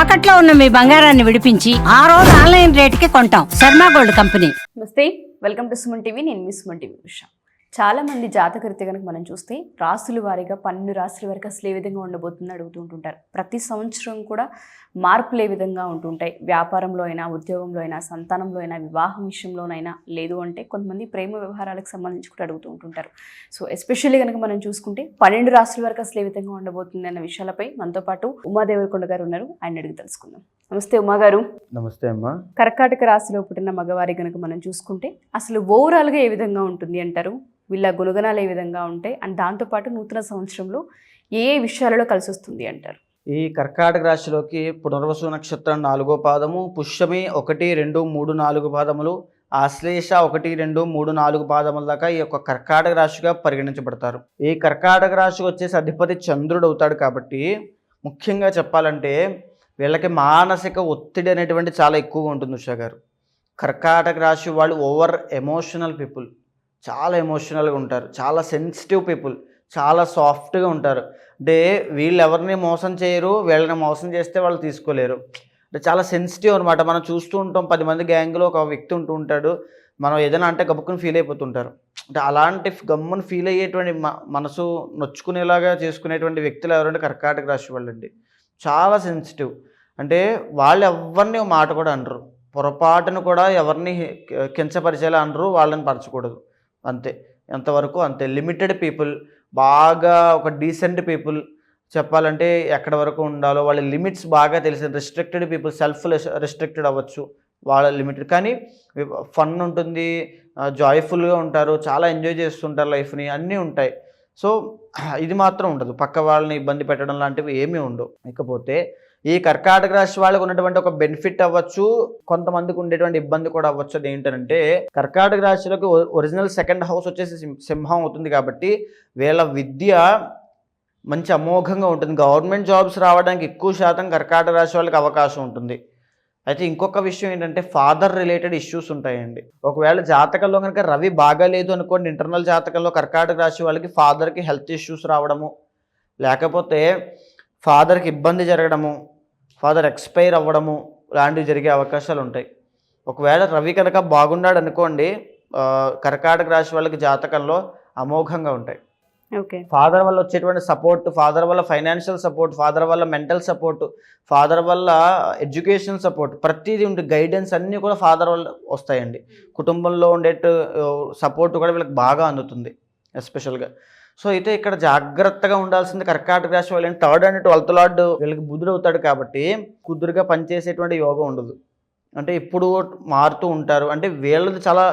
తాకట్లో ఉన్న మీ బంగారాన్ని విడిపించి ఆ రోజు ఆన్లైన్ రేటుకి కొంటాం. Sharma gold company. నమస్తే, వెల్కమ్ టు సుమన్ టీవీ. నేను మీ సుమన్ టీవీ ఉషా. చాలా మంది జాతకరీత్యా కనుక మనం చూస్తే రాసుల వారీగా 12 రాసుల వరకు అసలు ఏ విధంగా ఉండబోతుందని అడుగుతుంటుంటారు. ప్రతి సంవత్సరం కూడా మార్పులు ఏ విధంగా ఉంటుంటాయి. వ్యాపారంలో అయినా, ఉద్యోగంలో అయినా, సంతానంలో అయినా, వివాహం విషయంలోనైనా, లేదు అంటే కొంతమంది ప్రేమ వ్యవహారాలకు సంబంధించి కూడా అడుగుతూ ఉంటుంటారు. సో ఎస్పెషల్లీ కనుక మనం చూసుకుంటే 12 రాసుల వరకు అసలు ఏ విధంగా ఉండబోతుంది అన్న విషయాలపై మనతో పాటు ఉమాదేవరకొండ గారు ఉన్నారు. ఆయన అడిగి తెలుసుకుందాం. నమస్తే ఉమా గారు. నమస్తే అమ్మా. కర్కాటక రాశిలో పుట్టిన మగవారి కనుక మనం చూసుకుంటే అసలు ఓవరాల్గా ఏ విధంగా ఉంటుంది అంటారు? వీళ్ళ గుణగణాలు ఏ విధంగా ఉంటాయి అండ్ దాంతోపాటు నూతన సంవత్సరంలో ఏ విషయాలలో కలిసి వస్తుంది అంటారు? ఈ కర్కాటక రాశిలోకి పునర్వసు నక్షత్రం 4వ పాదము, పుష్యమి 1, 2, 3, 4 పాదములు, ఆశ్లేష 1, 2, 3, 4 పాదముల దాకా ఈ యొక్క కర్కాటక రాశిగా పరిగణించబడతారు. ఈ కర్కాటక రాశికి వచ్చేసి అధిపతి చంద్రుడు అవుతాడు. కాబట్టి ముఖ్యంగా చెప్పాలంటే వీళ్ళకి మానసిక ఒత్తిడి అనేటువంటి చాలా ఎక్కువగా ఉంటుంది. ఉషా గారు, కర్కాటక రాశి వాళ్ళు ఓవర్ ఎమోషనల్ పీపుల్, చాలా ఎమోషనల్గా ఉంటారు, చాలా సెన్సిటివ్ పీపుల్, చాలా సాఫ్ట్గా ఉంటారు. అంటే వీళ్ళు ఎవరిని మోసం చేయరు, వీళ్ళని మోసం చేస్తే వాళ్ళు తీసుకోలేరు. అంటే చాలా సెన్సిటివ్ అనమాట. మనం చూస్తూ ఉంటాం, 10 మంది గ్యాంగ్లో ఒక వ్యక్తి ఉంటూ ఉంటాడు, మనం ఏదైనా అంటే గబుక్కుని ఫీల్ అయిపోతుంటారు. అంటే అలాంటి గమ్మును ఫీల్ అయ్యేటువంటి మనసు నొచ్చుకునేలాగా చేసుకునేటువంటి వ్యక్తులు ఎవరంటే కర్కాటక రాశి వాళ్ళండి. చాలా సెన్సిటివ్. అంటే వాళ్ళు ఎవరిని మాట కూడా అనరు, పొరపాటును కూడా ఎవరిని కించపరిచేలా అనరు, వాళ్ళని పరచకూడదు, అంతే. ఎంతవరకు అంతే. లిమిటెడ్ పీపుల్, బాగా ఒక డీసెంట్ పీపుల్ చెప్పాలంటే ఎక్కడి వరకు ఉండాలో వాళ్ళ లిమిట్స్ బాగా తెలిసిన రిస్ట్రిక్టెడ్ పీపుల్, సెల్ఫ్ రిస్ట్రిక్టెడ్ అవ్వచ్చు, వాళ్ళ లిమిటెడ్. కానీ ఫన్ ఉంటుంది, జాయ్ఫుల్గా ఉంటారు, చాలా ఎంజాయ్ చేస్తుంటారు లైఫ్ని, అన్నీ ఉంటాయి. సో ఇది మాత్రం ఉండదు, పక్క వాళ్ళని ఇబ్బంది పెట్టడం లాంటివి ఏమీ ఉండవు. ఇకపోతే ఈ కర్కాటక రాశి వాళ్ళకు ఉన్నటువంటి ఒక బెనిఫిట్ అవ్వచ్చు, కొంతమందికి ఉండేటువంటి ఇబ్బంది కూడా అవ్వచ్చు. అది ఏంటంటే కర్కాటక రాశిలోకి ఒరిజినల్ సెకండ్ హౌస్ వచ్చేసి సింహం అవుతుంది. కాబట్టి వీళ్ళ విద్య మంచి అమోఘంగా ఉంటుంది. గవర్నమెంట్ జాబ్స్ రావడానికి ఎక్కువ శాతం కర్కాటక రాశి వాళ్ళకి అవకాశం ఉంటుంది. అయితే ఇంకొక విషయం ఏంటంటే ఫాదర్ రిలేటెడ్ ఇష్యూస్ ఉంటాయండి. ఒకవేళ జాతకంలో కనుక రవి బాగాలేదు అనుకోండి, ఇంటర్నల్ జాతకంలో కర్కాటక రాశి వాళ్ళకి ఫాదర్కి హెల్త్ ఇష్యూస్ రావడము, లేకపోతే ఫాదర్కి ఇబ్బంది జరగడము, ఫాదర్ ఎక్స్పైర్ అవ్వడము లాంటివి జరిగే అవకాశాలు ఉంటాయి. ఒకవేళ రవి కనుక బాగున్నాడు అనుకోండి, కర్కాటక రాశి వాళ్ళకి జాతకంలో అమోఘంగా ఉంటాయి. ఓకే. ఫాదర్ వల్ల వచ్చేటువంటి సపోర్ట్, ఫాదర్ వల్ల ఫైనాన్షియల్ సపోర్ట్, ఫాదర్ వల్ల మెంటల్ సపోర్ట్, ఫాదర్ వల్ల ఎడ్యుకేషనల్ సపోర్ట్, ప్రతిదీ ఉంటుంది. గైడెన్స్ అన్నీ కూడా ఫాదర్ వల్ల వస్తాయండి. కుటుంబంలో ఉండే సపోర్ట్ కూడా వీళ్ళకి బాగా అందుతుంది ఎస్పెషల్గా. సో అయితే ఇక్కడ జాగ్రత్తగా ఉండాల్సింది కర్కాటక రాశి వాళ్ళు. 3rd and 12th లార్డ్ వీళ్ళకి బుధుడు అవుతాడు. కాబట్టి కుదురుగా పనిచేసేటువంటి యోగం ఉండదు. అంటే ఇప్పుడు మారుతూ ఉంటారు. అంటే వీళ్ళది చాలా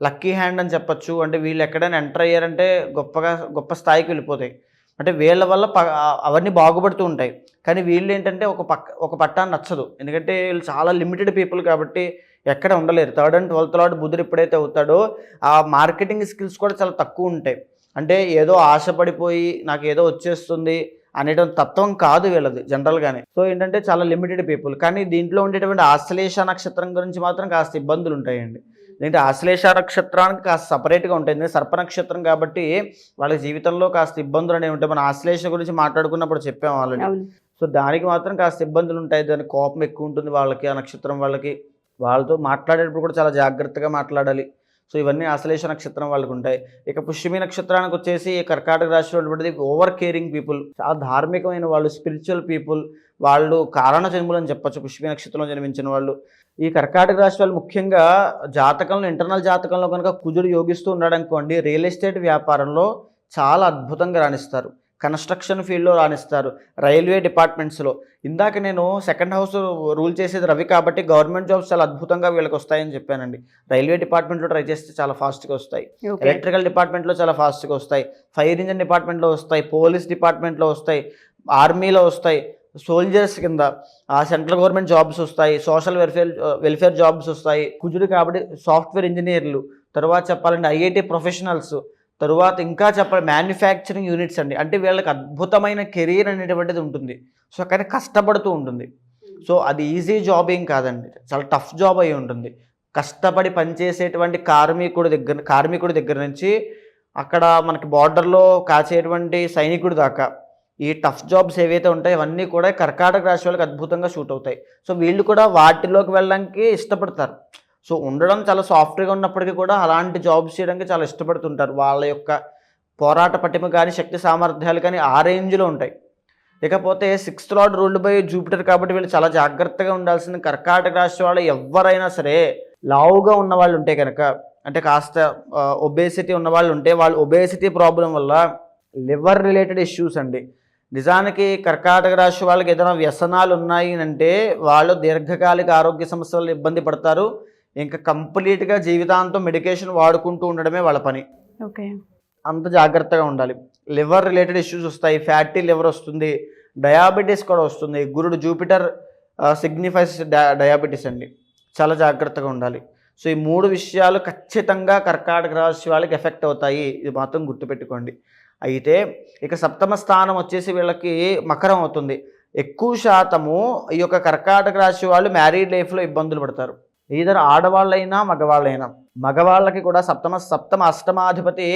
లక్కీ హ్యాండ్ అని చెప్పచ్చు. అంటే వీళ్ళు ఎక్కడైనా ఎంటర్ అయ్యారంటే గొప్ప స్థాయికి వెళ్ళిపోతాయి. అంటే వీళ్ళ వల్ల అవన్నీ బాగుపడుతూ ఉంటాయి. కానీ వీళ్ళు ఏంటంటే ఒక పట్టాన్ని నచ్చదు. ఎందుకంటే వీళ్ళు చాలా లిమిటెడ్ పీపుల్ కాబట్టి ఎక్కడ ఉండలేరు. 3rd and 12th లార్డ్ బుధుడు ఎప్పుడైతే అవుతాడో ఆ మార్కెటింగ్ స్కిల్స్ కూడా చాలా తక్కువ ఉంటాయి. అంటే ఏదో ఆశపడిపోయి నాకు ఏదో వచ్చేస్తుంది అనేటువంటి తత్వం కాదు వీళ్ళది జనరల్గానే. సో ఏంటంటే చాలా లిమిటెడ్ పీపుల్. కానీ దీంట్లో ఉండేటువంటి ఆశ్లేష నక్షత్రం గురించి మాత్రం కాస్త ఇబ్బందులు ఉంటాయండి. ఎందుకంటే ఆశ్లేష నక్షత్రానికి కాస్త సపరేట్గా ఉంటాయి. ఎందుకంటే సర్ప నక్షత్రం కాబట్టి వాళ్ళ జీవితంలో కాస్త ఇబ్బందులు అనేవి ఉంటాయి. మన ఆశ్లేష గురించి మాట్లాడుకున్నప్పుడు చెప్పాము ఆల్రెడీ. సో దానికి మాత్రం కాస్త ఇబ్బందులు ఉంటాయి. దానికి కోపం ఎక్కువ ఉంటుంది వాళ్ళకి, ఆ నక్షత్రం వాళ్ళకి. వాళ్ళతో మాట్లాడేటప్పుడు కూడా చాలా జాగ్రత్తగా మాట్లాడాలి. సో ఇవన్నీ ఆశ్లేష నక్షత్రం వాళ్ళకు ఉంటాయి. ఇక పుష్యమి నక్షత్రానికి వచ్చేసి కర్కాటక రాశిలో ఉన్నటువంటిది ఓవర్ కేరింగ్ పీపుల్, చాలా ధార్మికమైన వాళ్ళు, స్పిరిచువల్ పీపుల్, వాళ్ళు కారణ జన్ములు అని చెప్పచ్చు పుష్యమి నక్షత్రంలో జన్మించిన వాళ్ళు. ఈ కర్కాటక రాశి వాళ్ళు ముఖ్యంగా జాతకంలో, ఇంటర్నల్ జాతకంలో కనుక కుజుడు యోగిస్తూ ఉన్నాడు అనుకోండి, రియల్ ఎస్టేట్ వ్యాపారంలో చాలా అద్భుతంగా రాణిస్తారు, కన్స్ట్రక్షన్ ఫీల్డ్లో రాణిస్తారు, రైల్వే డిపార్ట్మెంట్స్లో. ఇందాక నేను సెకండ్ హౌస్ రూల్ చేసేది రవి కాబట్టి గవర్నమెంట్ జాబ్స్ చాలా అద్భుతంగా వీళ్ళకి వస్తాయని చెప్పానండి. రైల్వే డిపార్ట్మెంట్లో ట్రై చేస్తే చాలా ఫాస్ట్గా వస్తాయి, ఎలక్ట్రికల్ డిపార్ట్మెంట్లో చాలా ఫాస్ట్గా వస్తాయి, ఫైర్ ఇంజిన్ డిపార్ట్మెంట్లో వస్తాయి, పోలీస్ డిపార్ట్మెంట్లో వస్తాయి, ఆర్మీలో వస్తాయి, సోల్జర్స్ కింద సెంట్రల్ గవర్నమెంట్ జాబ్స్ వస్తాయి, సోషల్ వెల్ఫేర్ జాబ్స్ వస్తాయి. కుజుడు కాబట్టి సాఫ్ట్వేర్ ఇంజనీర్లు, తర్వాత చెప్పాలంటే ఐఐటి ప్రొఫెషనల్స్, తరువాత ఇంకా చెప్పాలి మ్యానుఫ్యాక్చరింగ్ యూనిట్స్ అండి. అంటే వీళ్ళకి అద్భుతమైన కెరీర్ అనేటువంటిది ఉంటుంది. సో కానీ కష్టపడుతూ ఉంటుంది. సో అది ఈజీ జాబ్ ఏం కాదండి, చాలా టఫ్ జాబ్ అయి ఉంటుంది. కష్టపడి పనిచేసేటువంటి కార్మికుడి దగ్గర నుంచి అక్కడ మనకి బార్డర్లో కాచేటువంటి సైనికుడి దాకా ఈ టఫ్ జాబ్స్ ఏవైతే ఉంటాయో ఇవన్నీ కూడా కర్కాటక రాశి వాళ్ళకి అద్భుతంగా షూట్ అవుతాయి. సో వీళ్ళు కూడా వాటిలోకి వెళ్ళడానికి ఇష్టపడతారు. సో ఉండడం చాలా సాఫ్ట్గా ఉన్నప్పటికీ కూడా అలాంటి జాబ్స్ చేయడానికి చాలా ఇష్టపడుతుంటారు. వాళ్ళ యొక్క పోరాట పటిమ కానీ శక్తి సామర్థ్యాలు కానీ ఆ రేంజ్లో ఉంటాయి. ఇకపోతే 6th lord ruled by Jupiter కాబట్టి వీళ్ళు చాలా జాగ్రత్తగా ఉండాల్సింది. కర్కాటక రాశి వాళ్ళు ఎవరైనా సరే లావుగా ఉన్న వాళ్ళు ఉంటే కనుక, అంటే కాస్త ఒబేసిటీ ఉన్న వాళ్ళు ఉంటే, వాళ్ళు ఒబేసిటీ ప్రాబ్లం వల్ల లివర్ రిలేటెడ్ ఇష్యూస్ అండి. నిజానికి కర్కాటక రాశి వాళ్ళకి ఏదైనా వ్యసనాలు ఉన్నాయి అంటే వాళ్ళు దీర్ఘకాలిక ఆరోగ్య సమస్యలు ఇబ్బంది పడతారు. ఇంకా కంప్లీట్గా జీవితాంతం మెడికేషన్ వాడుకుంటూ ఉండడమే వాళ్ళ పని. ఓకే, అంత జాగ్రత్తగా ఉండాలి. లివర్ రిలేటెడ్ ఇష్యూస్ వస్తాయి, ఫ్యాటీ లివర్ వస్తుంది, డయాబెటీస్ కూడా వస్తుంది. గురుడు జూపిటర్ సిగ్నిఫైస్ డయాబెటీస్ అండి. చాలా జాగ్రత్తగా ఉండాలి. సో ఈ 3 విషయాలు ఖచ్చితంగా కర్కాటక రాశి వాళ్ళకి ఎఫెక్ట్ అవుతాయి, ఇది మాత్రం గుర్తుపెట్టుకోండి. అయితే ఇక 7వ స్థానం వచ్చేసి వీళ్ళకి మకరం అవుతుంది. ఎక్కువ శాతము ఈ యొక్క కర్కాటక రాశి వాళ్ళు మ్యారీడ్ లైఫ్లో ఇబ్బందులు పడతారు. ఈధర్ ఆడవాళ్ళైనా మగవాళ్ళైనా. మగవాళ్ళకి కూడా సప్తమ అష్టమాధిపతి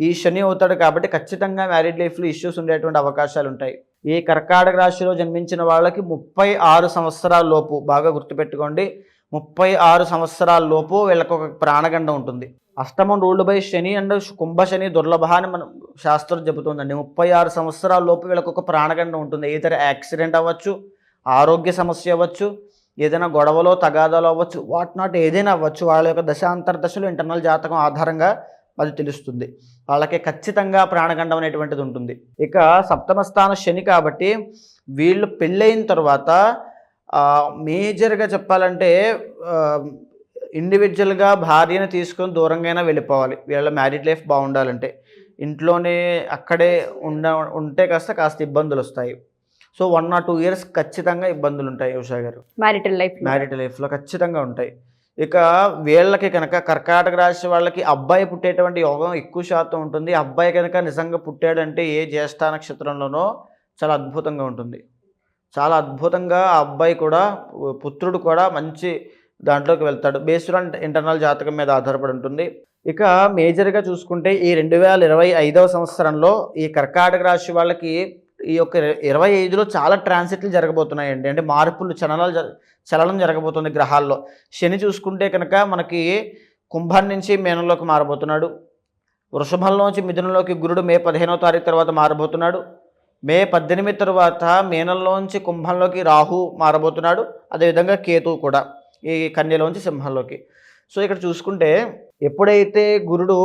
ఈ శని అవుతాడు కాబట్టి ఖచ్చితంగా మ్యారీడ్ లైఫ్లో ఇష్యూస్ ఉండేటువంటి అవకాశాలు ఉంటాయి. ఈ కర్కాటక రాశిలో జన్మించిన వాళ్ళకి 36 సంవత్సరాల లోపు, బాగా గుర్తుపెట్టుకోండి, 36 సంవత్సరాల లోపు వీళ్ళకి ఒక ప్రాణగండం ఉంటుంది. అష్టమం రూల్డ్ బై శని అండ్ కుంభ శని దుర్లభ అని మనం శాస్త్రం చెబుతుందండి. 36 సంవత్సరాల లోపు వీళ్ళకి ఒక ప్రాణగండం ఉంటుంది. ఏదైనా యాక్సిడెంట్ అవ్వచ్చు, ఆరోగ్య సమస్య అవ్వచ్చు, ఏదైనా గొడవలో తగాదాలో అవ్వచ్చు, వాట్ నాట్ ఏదైనా అవ్వచ్చు. వాళ్ళ యొక్క దశాంతర్దశలు ఇంటర్నల్ జాతకం ఆధారంగా అది తెలుస్తుంది. వాళ్ళకి ఖచ్చితంగా ప్రాణగండం అనేటువంటిది ఉంటుంది. ఇక 7వ స్థానం శని కాబట్టి వీళ్ళు పెళ్ళైన తర్వాత మేజర్గా చెప్పాలంటే ఇండివిజువల్గా భార్యను తీసుకొని దూరంగా వెళ్ళిపోవాలి. వీళ్ళ మ్యారీడ్ లైఫ్ బాగుండాలంటే ఇంట్లోనే అక్కడే ఉంటే కాస్త ఇబ్బందులు వస్తాయి. సో 1 or 2 years ఖచ్చితంగా ఇబ్బందులు ఉంటాయి ఉషా గారు. మ్యారిటల్ లైఫ్లో ఖచ్చితంగా ఉంటాయి. ఇక వీళ్ళకి కనుక కర్కాటక రాశి వాళ్ళకి అబ్బాయి పుట్టేటువంటి యోగం ఎక్కువ శాతం ఉంటుంది. అబ్బాయి కనుక నిజంగా పుట్టాడంటే ఏ జ్యేష్ఠ నక్షత్రంలోనో చాలా అద్భుతంగా ఉంటుంది. చాలా అద్భుతంగా ఆ అబ్బాయి కూడా, పుత్రుడు కూడా మంచి దాంట్లోకి వెళ్తాడు. బేస్డ్ ఆన్ ఇంటర్నల్ జాతకం మీద ఆధారపడి ఉంటుంది. ఇక మేజర్గా చూసుకుంటే ఈ 2025వ సంవత్సరంలో ఈ కర్కాటక రాశి వాళ్ళకి ఈ యొక్క 25లో చాలా ట్రాన్సిట్లు జరగబోతున్నాయండి. అంటే మార్పులు, చలనం జరగబోతుంది గ్రహాల్లో. శని చూసుకుంటే కనుక మనకి కుంభం నుంచి మీనంలోకి మారబోతున్నాడు. వృషభంలోంచి మిథునంలోకి గురుడు మే 15వ తారీఖు తర్వాత మారబోతున్నాడు. మే 18 తర్వాత మీనంలోంచి కుంభంలోకి రాహు మారబోతున్నాడు. అదేవిధంగా కేతువు కూడా ఈ కన్యలోంచి సింహంలోకి. సో ఇక్కడ చూసుకుంటే ఎప్పుడైతే గురుడు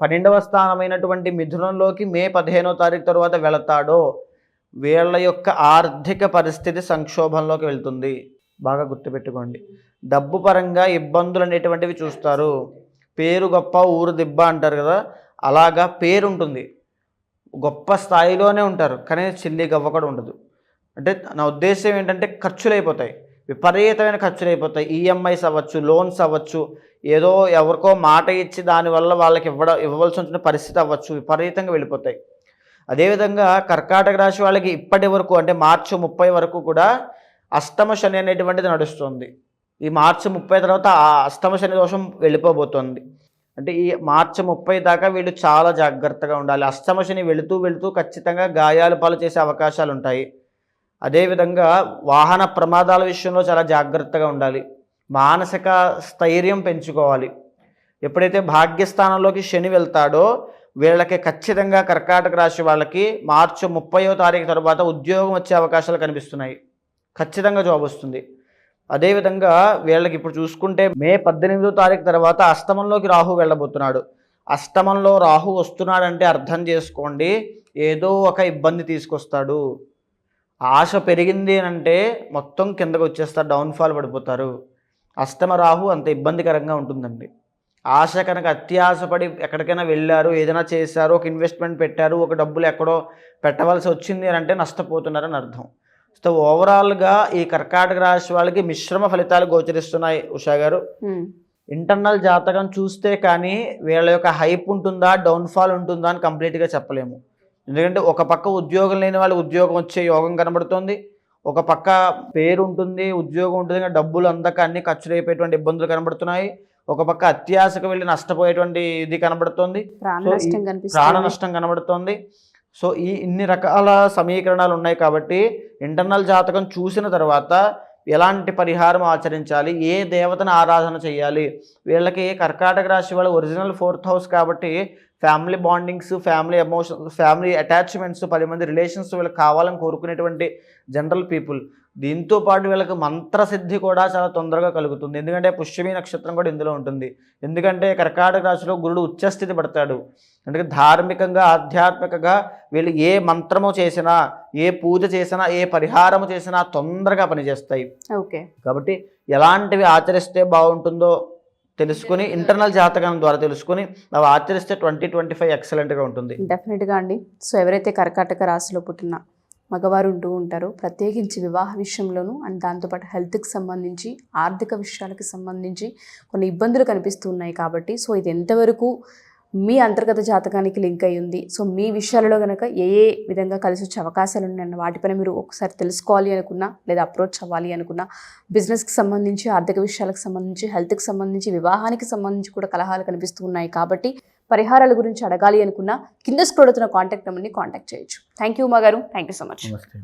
12వ స్థానమైనటువంటి మిథునంలోకి మే 15వ తారీఖు తర్వాత వెళతాడో వీళ్ళ యొక్క ఆర్థిక పరిస్థితి సంక్షోభంలోకి వెళ్తుంది. బాగా గుర్తుపెట్టుకోండి. డబ్బు పరంగా ఇబ్బందులు అనేటువంటివి చూస్తారు. పేరు గొప్ప ఊరు దిబ్బ అంటారు కదా, అలాగా పేరు ఉంటుంది, గొప్ప స్థాయిలోనే ఉంటారు, కానీ చిల్లి గవ్వ కూడా ఉండదు. అంటే నా ఉద్దేశం ఏంటంటే ఖర్చులు అయిపోతాయి, విపరీతమైన ఖర్చులు అయిపోతాయి. ఈఎంఐస్ అవ్వచ్చు, లోన్స్ అవ్వచ్చు, ఏదో ఎవరికో మాట ఇచ్చి దానివల్ల వాళ్ళకి ఇవ్వవలసి వచ్చిన పరిస్థితి అవ్వచ్చు, విపరీతంగా వెళ్ళిపోతాయి. అదేవిధంగా కర్కాటక రాశి వాళ్ళకి ఇప్పటి వరకు అంటే మార్చి 30 వరకు కూడా అష్టమ శని అనేటువంటిది నడుస్తుంది. ఈ మార్చి 30 తర్వాత ఆ అష్టమ శని దోషం వెళ్ళిపోబోతోంది. అంటే ఈ మార్చి 30 దాకా వీళ్ళు చాలా జాగ్రత్తగా ఉండాలి. అష్టమ శని వెళుతూ ఖచ్చితంగా గాయాలు పాలు చేసే అవకాశాలు ఉంటాయి. అదేవిధంగా వాహన ప్రమాదాల విషయంలో చాలా జాగ్రత్తగా ఉండాలి. మానసిక స్థైర్యం పెంచుకోవాలి. ఎప్పుడైతే భాగ్యస్థానంలోకి శని వెళ్తాడో వీళ్ళకి ఖచ్చితంగా కర్కాటక రాశి వాళ్ళకి మార్చి 30వ తారీఖు తర్వాత ఉద్యోగం వచ్చే అవకాశాలు కనిపిస్తున్నాయి. ఖచ్చితంగా జాబ్ వస్తుంది. అదేవిధంగా వీళ్ళకి ఇప్పుడు చూసుకుంటే మే 18వ తారీఖు తర్వాత అష్టమంలోకి రాహు వెళ్ళబోతున్నాడు. అష్టమంలో రాహు వస్తున్నాడంటే అర్థం చేసుకోండి, ఏదో ఒక ఇబ్బంది తీసుకొస్తాడు. ఆశ పెరిగింది అంటే మొత్తం కిందకు వచ్చేస్తారు, డౌన్ఫాల్ పడిపోతారు. అష్టమ రాహు అంత ఇబ్బందికరంగా ఉంటుందండి. ఆశ కనుక అత్యాశపడి ఎక్కడికైనా వెళ్ళారు, ఏదైనా చేశారు, ఒక ఇన్వెస్ట్మెంట్ పెట్టారు, ఒక డబ్బులు ఎక్కడో పెట్టవలసి వచ్చింది అని అంటే నష్టపోతున్నారని అర్థం. సో ఓవరాల్గా ఈ కర్కాటక రాశి వాళ్ళకి మిశ్రమ ఫలితాలు గోచరిస్తున్నాయి ఉషా గారు. ఇంటర్నల్ జాతకం చూస్తే కానీ వీళ్ళ యొక్క హైప్ ఉంటుందా, డౌన్ఫాల్ ఉంటుందా అని కంప్లీట్గా చెప్పలేము. ఎందుకంటే ఒక పక్క ఉద్యోగం లేని వాళ్ళు ఉద్యోగం వచ్చే యోగం కనబడుతుంది, ఒక పక్క పేరు ఉంటుంది, ఉద్యోగం ఉంటుంది, డబ్బులు అందక అన్ని ఖర్చులు అయిపోయేటువంటి ఇబ్బందులు కనబడుతున్నాయి. ఒక పక్క అత్యాశకు వెళ్ళి నష్టపోయేటువంటి ఇది కనబడుతుంది, ప్రాణ నష్టం కనబడుతుంది. సో ఇన్ని రకాల సమీకరణాలు ఉన్నాయి కాబట్టి ఇంటర్నల్ జాతకం చూసిన తర్వాత ఎలాంటి పరిహారం ఆచరించాలి, ఏ దేవతను ఆరాధన చేయాలి, వీళ్ళకి కర్కాటక రాశి వాళ్ళ ఒరిజినల్ 4th హౌస్ కాబట్టి family bondings, family emotions, family attachments, 10 మంది రిలేషన్స్ వీళ్ళకి కావాలని కోరుకునేటువంటి జనరల్ పీపుల్. దీంతో పాటు వీళ్ళకి మంత్రసిద్ధి కూడా చాలా తొందరగా కలుగుతుంది. ఎందుకంటే పుష్యమి నక్షత్రం కూడా ఇందులో ఉంటుంది. ఎందుకంటే కర్కాటక రాశిలో గురుడు ఉచ్చస్థితి పడతాడు. అందుకే ధార్మికంగా, ఆధ్యాత్మికంగా వీళ్ళు ఏ మంత్రము చేసినా, ఏ పూజ చేసినా, ఏ పరిహారము చేసినా తొందరగా పనిచేస్తాయి. ఓకే, కాబట్టి ఎలాంటివి ఆచరిస్తే బాగుంటుందో తెలుసుకుని, ఇంటర్నల్ జాతకం ద్వారా తెలుసుకుని అవి ఆచరిస్తే 2025 ఎక్సలెంట్గా ఉంటుంది. డెఫినెట్గా అండి. సో ఎవరైతే కర్కాటక రాశిలో పుట్టిన మగవారు ఉంటూ ఉంటారో, ప్రత్యేకించి వివాహ విషయంలోనూ అండ్ దాంతోపాటు హెల్త్కి సంబంధించి, ఆర్థిక విషయాలకు సంబంధించి కొన్ని ఇబ్బందులు కనిపిస్తూ ఉన్నాయి కాబట్టి, సో ఇది ఎంతవరకు మీ అంతర్గత జాతకానికి లింక్ అయి ఉంది, సో మీ విషయాలలో కనుక ఏ ఏ విధంగా కలిసి వచ్చే అవకాశాలు ఉన్నాయన్న వాటిపైన మీరు ఒకసారి తెలుసుకోవాలి అనుకున్నా, లేదా అప్రోచ్ అవ్వాలి అనుకున్నా, బిజినెస్కి సంబంధించి, ఆర్థిక విషయాలకు సంబంధించి, హెల్త్కి సంబంధించి, వివాహానికి సంబంధించి కూడా కలహాలు కనిపిస్తూ ఉన్నాయి కాబట్టి పరిహారాల గురించి అడగాలి అనుకున్నా కింద స్క్రోల్ అవుతున్న కాంటాక్ట్ నెంబర్ని కాంటాక్ట్ చేయొచ్చు. థ్యాంక్ యూ ఉమా గారు, థ్యాంక్ యూ సో మచ్. నమస్తే.